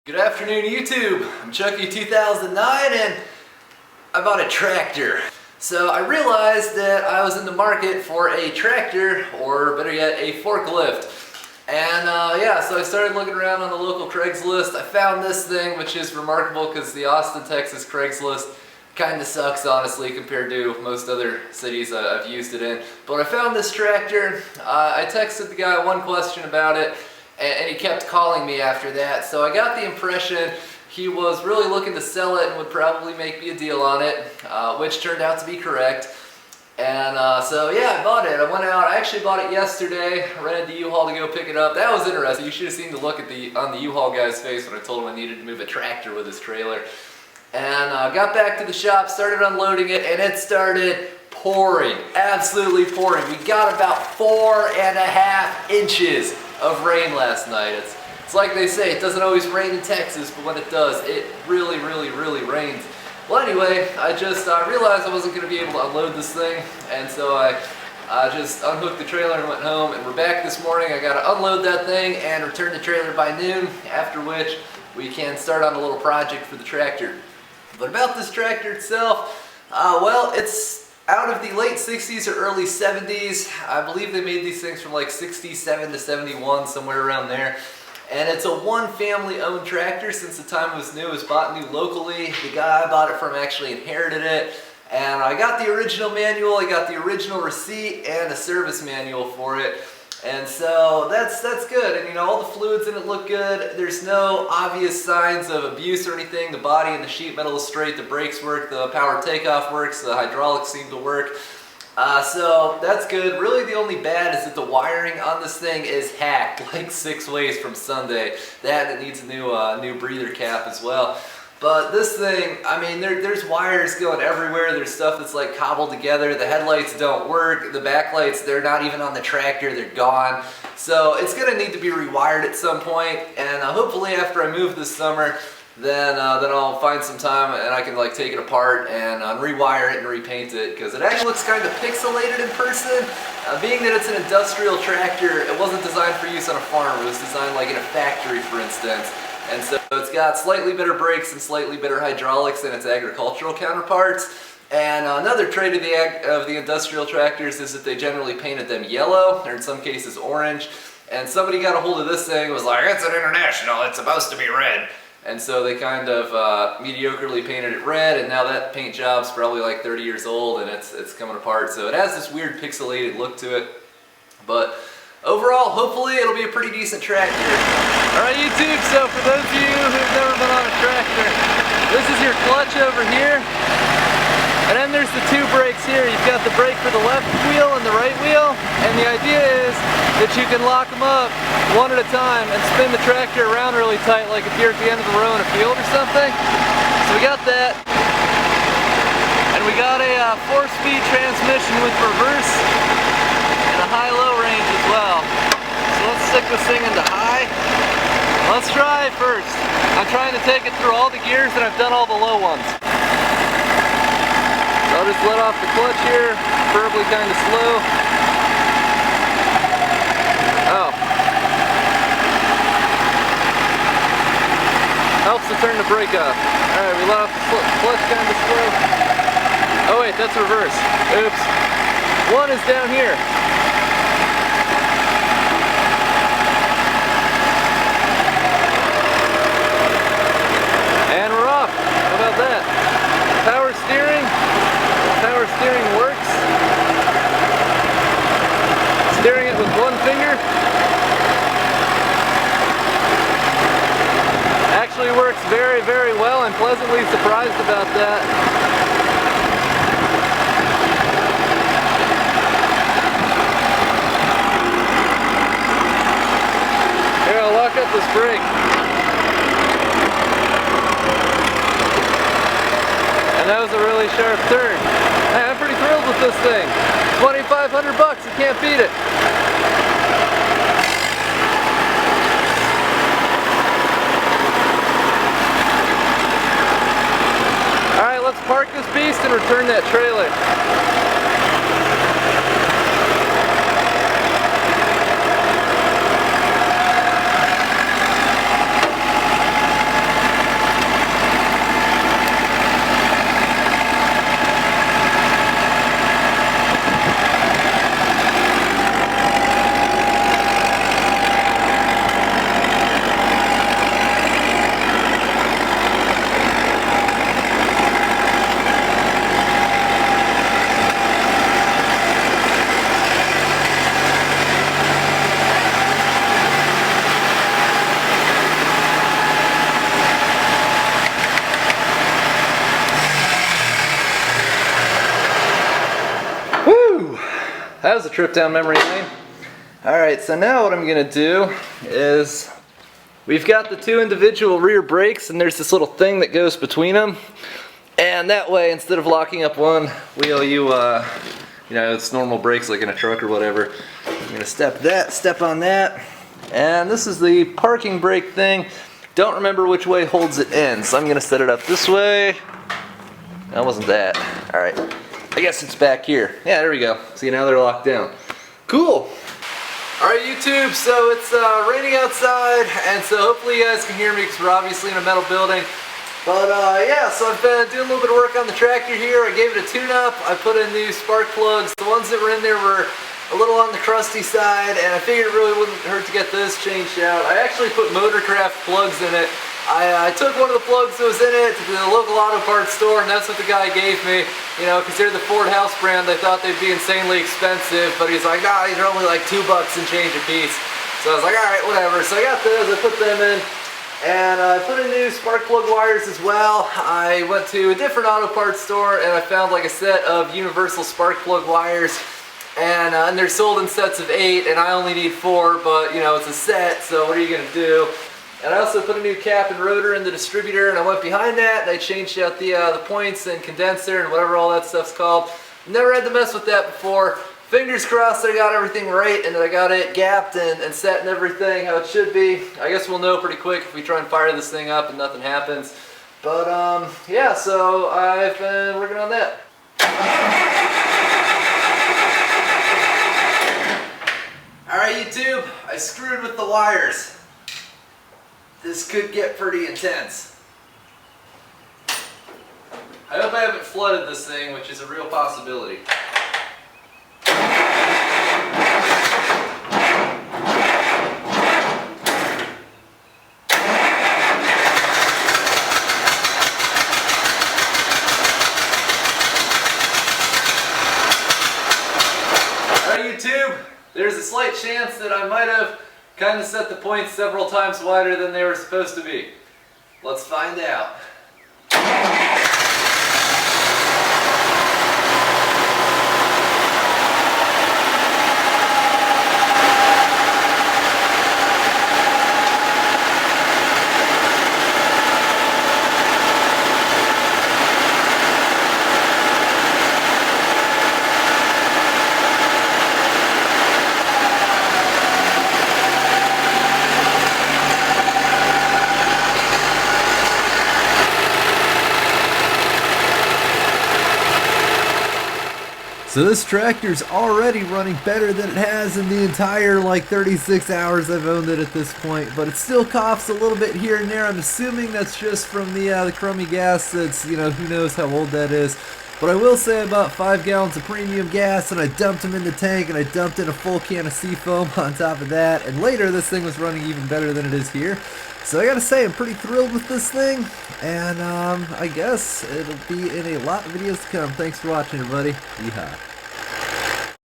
Good afternoon, YouTube. I'm Chucky 2009 and I bought a tractor. So I realized that I was in the market for a tractor, or better yet, a forklift. And yeah, so I started looking around on the local Craigslist. I found this thing, which is remarkable because the Austin, Texas Craigslist kind of sucks, honestly, compared to most other cities I've used it in. But I found this tractor. I texted the guy one question about it, and he kept calling me after that. So I got the impression he was really looking to sell it and would probably make me a deal on it, which turned out to be correct. And so yeah, I bought it. I went out. I actually bought it yesterday. I rented the U-Haul to go pick it up. That was interesting. You should have seen the look on the U-Haul guy's face when I told him I needed to move a tractor with his trailer. And got back to the shop, started unloading it, and it started pouring. Absolutely pouring. We got about 4.5 inches of rain last night. It's like they say, it doesn't always rain in Texas, but when it does, it really rains. Well, anyway, I realized I wasn't going to be able to unload this thing, and so I just unhooked the trailer and went home, and we're back this morning. I got to unload that thing and return the trailer by noon, after which we can start on a little project for the tractor. But about this tractor itself, well, it's out of the late 60s or early 70s. I believe they made these things from like 67 to 71, somewhere around there. And it's a one family owned tractor since the time it was new. It was bought new locally. The guy I bought it from actually inherited it. And I got the original manual, I got the original receipt, and a service manual for it. And so that's good. And you know, all the fluids in it look good. There's no obvious signs of abuse or anything. The body and the sheet metal is straight, the brakes work, the power takeoff works, the hydraulics seem to work. So that's good. Really the only bad is that the wiring on this thing is hacked like 6 ways from Sunday. That it needs a new breather cap as well. But this thing, I mean, there's wires going everywhere. There's stuff that's like cobbled together. The headlights don't work. The backlights, they're not even on the tractor. They're gone. So it's going to need to be rewired at some point. And hopefully after I move this summer, then I'll find some time and I can like take it apart and rewire it and repaint it, because it actually looks kind of pixelated in person. Being that it's an industrial tractor, it wasn't designed for use on a farm. It was designed like in a factory, for instance. And so it's got slightly better brakes and slightly better hydraulics than its agricultural counterparts. And another trait of the industrial tractors is that they generally painted them yellow, or in some cases orange. And somebody got a hold of this thing and was like, "It's an International, it's supposed to be red." And so they kind of mediocrely painted it red, and now that paint job's probably like 30 years old and it's coming apart. So it has this weird pixelated look to it. But overall, hopefully it'll be a pretty decent tractor. Alright YouTube, so for those of you who've never been on a tractor, this is your clutch over here. And then there's the 2 brakes here. You've got the brake for the left wheel and the right wheel. And the idea is that you can lock them up one at a time and spin the tractor around really tight, like if you're at the end of the row in a field or something. So we got that. And we got a 4-speed transmission with reverse and a high-low range as well. So let's stick this thing into high. Let's try it first. I'm trying to take it through all the gears and I've done all the low ones. So I'll just let off the clutch here, preferably kind of slow. Oh. Helps to turn the brake off. Alright, we let off the clutch kind of slow. Oh wait, that's reverse. Oops. 1 is down here. And we're off. How about that? Power steering. Power steering works. Steering it with 1 finger. Actually works very well. I'm pleasantly surprised about that. Here, I'll lock up this brake. And that was a really sharp turn. Hey, I'm pretty thrilled with this thing. $2,500, you can't beat it. Alright, let's park this beast and return that trailer. that was a trip down memory lane. Alright, so now what I'm going to do is, we've got the two individual rear brakes and there's this little thing that goes between them. And that way, instead of locking up one wheel, you know, it's normal brakes like in a truck or whatever. I'm going to step on that. And this is the parking brake thing. Don't remember which way holds it in, so I'm going to set it up this way. That wasn't that. Alright, I guess it's back here. Yeah, there we go. See, now they're locked down. Cool! Alright YouTube, so it's raining outside, and so hopefully you guys can hear me because we're obviously in a metal building. But yeah, so I've been doing a little bit of work on the tractor here. I gave it a tune-up. I put in new spark plugs. The ones that were in there were a little on the crusty side, and I figured it really wouldn't hurt to get this changed out. I actually put Motorcraft plugs in it. I took one of the plugs that was in it to the local auto parts store, and that's what the guy gave me. You know, because they're the Ford house brand, they thought they'd be insanely expensive, but he's like, nah, these are only like $2 and change a piece. So I was like, alright, whatever. So I got those, I put them in, and I put in new spark plug wires as well. I went to a different auto parts store, and I found like a set of universal spark plug wires, and they're sold in sets of 8, and I only need 4, but you know, it's a set, so what are you going to do? And I also put a new cap and rotor in the distributor, and I went behind that and I changed out the points and condenser and whatever all that stuff's called. Never had to mess with that before. Fingers crossed that I got everything right and that I got it gapped and set and everything how it should be. I guess we'll know pretty quick if we try and fire this thing up and nothing happens. But yeah, so I've been working on that. Alright YouTube, I screwed with the wires. This could get pretty intense. I hope I haven't flooded this thing, which is a real possibility. Alright YouTube, there's a slight chance that I might have kind of set the points several times wider than they were supposed to be. Let's find out. So this tractor's already running better than it has in the entire like 36 hours I've owned it at this point, but it still coughs a little bit here and there. I'm assuming that's just from the crummy gas that's, you know, who knows how old that is. But I will say about 5 gallons of premium gas, and I dumped them in the tank, and I dumped in a full can of seafoam on top of that, and later this thing was running even better than it is here. So I gotta say, I'm pretty thrilled with this thing, and I guess it'll be in a lot of videos to come. Thanks for watching, everybody. Yeehaw.